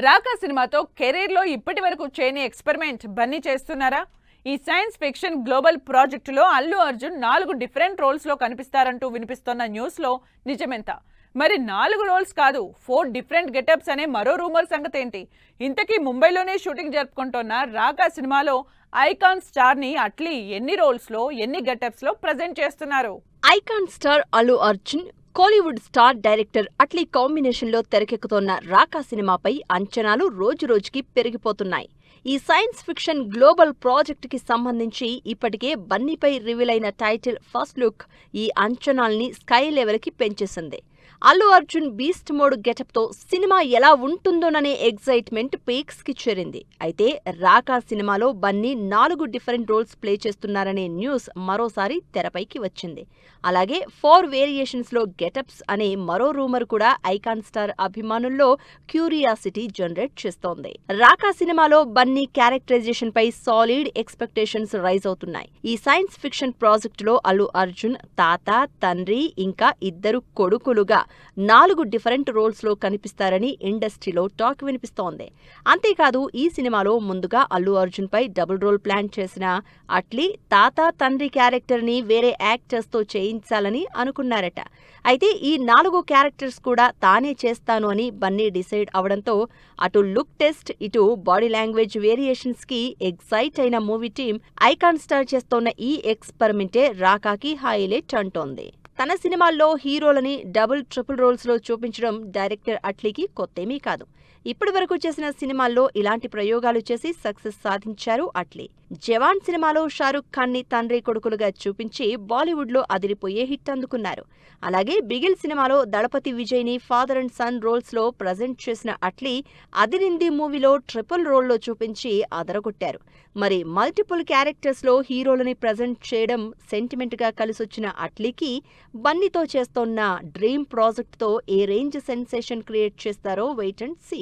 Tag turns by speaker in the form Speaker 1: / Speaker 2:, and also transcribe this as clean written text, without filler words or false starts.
Speaker 1: రాకా సినిమాతో కెరీర్లో ఇప్పటి వరకు చేయని ఎక్స్పెరిమెంట్ బన్నీ చేస్తున్నారా? ఈ సైన్స్ ఫిక్షన్ గ్లోబల్ ప్రాజెక్టులో అల్లు అర్జున్ 4 డిఫరెంట్ రోల్స్లో కనిపిస్తారంటూ వినిపిస్తున్న న్యూస్లో నిజమెంత? మరి 4 రోల్స్ కాదు, 4 డిఫరెంట్ గెటప్స్ అనే మరో రూమర్ సంగతి ఏంటి? ఇంతకీ ముంబైలోనే షూటింగ్ జరుపుకుంటున్న రాకా సినిమాలో ఐకాన్ స్టార్ని అట్లీ ఎన్ని రోల్స్లో, ఎన్ని గెటప్స్లో ప్రజెంట్ చేస్తున్నారు?
Speaker 2: Icon star Allu Arjun, Kollywood star director Atlee కాంబినేషన్లో తెరకెక్కుతోన్న రాకా సినిమాపై అంచనాలు రోజురోజుకి పెరిగిపోతున్నాయి. ఈ సైన్స్ ఫిక్షన్ గ్లోబల్ ప్రాజెక్టుకి సంబంధించి ఇప్పటికే బన్నీపై రివీల్ అయిన టైటిల్ ఫస్ట్ లుక్ ఈ అంచనాల్ని స్కై లెవెల్కి పెంచేసింది. అల్లు అర్జున్ బీస్ట్ మోడ్ గెటప్తో సినిమా ఎలా ఉంటుందోననే ఎగ్జైట్మెంట్ పీక్స్కి చేరింది. అయితే రాకా సినిమాలో బన్నీ 4 డిఫరెంట్ రోల్స్ ప్లే చేస్తున్నారనే న్యూస్ మరోసారి తెరపైకి వచ్చింది. అలాగే 4 వేరియేషన్స్లో గెటప్స్ అనే మరో రూమర్ కూడా ఐకాన్ స్టార్ అభిమానుల్లో క్యూరియాసిటీ జనరేట్ చేస్తోంది. రాకా సినిమాలో బన్నీ క్యారెక్టరైజేషన్ పై సాలిడ్ ఎక్స్పెక్టేషన్స్ రైజ్ అవుతున్నాయి. ఈ సైన్స్ ఫిక్షన్ ప్రాజెక్టులో అల్లు అర్జున్ తాత, తండ్రి ఇంకా 2 కొడుకులుగా 4 డిఫరెంట్ రోల్స్లో కనిపిస్తారని ఇండస్ట్రీలో టాక్ వినిపిస్తోంది. అంతేకాదు ఈ సినిమాలో ముందుగా అల్లు అర్జున్ పై డబుల్ రోల్ ప్లాన్ చేసిన అట్లీ తాత, తండ్రి క్యారెక్టర్ని వేరే యాక్టర్స్తో చేయించాలని అనుకున్నారట. అయితే ఈ 4 క్యారెక్టర్స్ కూడా తానే చేస్తాను అని బన్నీ డిసైడ్ అవడంతో అటు లుక్ టెస్ట్, ఇటు బాడీ లాంగ్వేజ్ వేరియేషన్స్కి ఎగ్జైట్ అయిన మూవీ టీం ఐకాన్ స్టార్ చేస్తోన్న ఈ ఎక్స్పెరిమెంటే రాకాకి హైలైట్ అంటోంది. తన సినిమాల్లో హీరోలని డబుల్, ట్రిపుల్ రోల్స్లో చూపించడం డైరెక్టర్ అట్లీకి కొత్తేమీ కాదు. ఇప్పటి వరకు చేసిన సినిమాల్లో ఇలాంటి ప్రయోగాలు చేసి సక్సెస్ సాధించారు అట్లీ. జవాన్ సినిమాలో షారుఖ్ ఖాన్ని తండ్రి కొడుకులుగా చూపించి బాలీవుడ్లో అదిరిపోయే హిట్ అందుకున్నారు. అలాగే బిగిల్ సినిమాలో దళపతి విజయ్ని ఫాదర్ అండ్ సన్ రోల్స్లో ప్రజెంట్ చేసిన అట్లీ అదిరింది మూవీలో ట్రిపుల్ రోల్లో చూపించి అదరగొట్టారు. మరి మల్టిపుల్ క్యారెక్టర్స్లో హీరోలని ప్రజెంట్ చేయడం సెంటిమెంట్గా కలిసొచ్చిన అట్లీకి బన్నీతో చేస్తోన్న డ్రీమ్ ప్రాజెక్ట్తో ఏ రేంజ్ సెన్సేషన్ క్రియేట్ చేస్తారో వెయిట్ అండ్ సీ.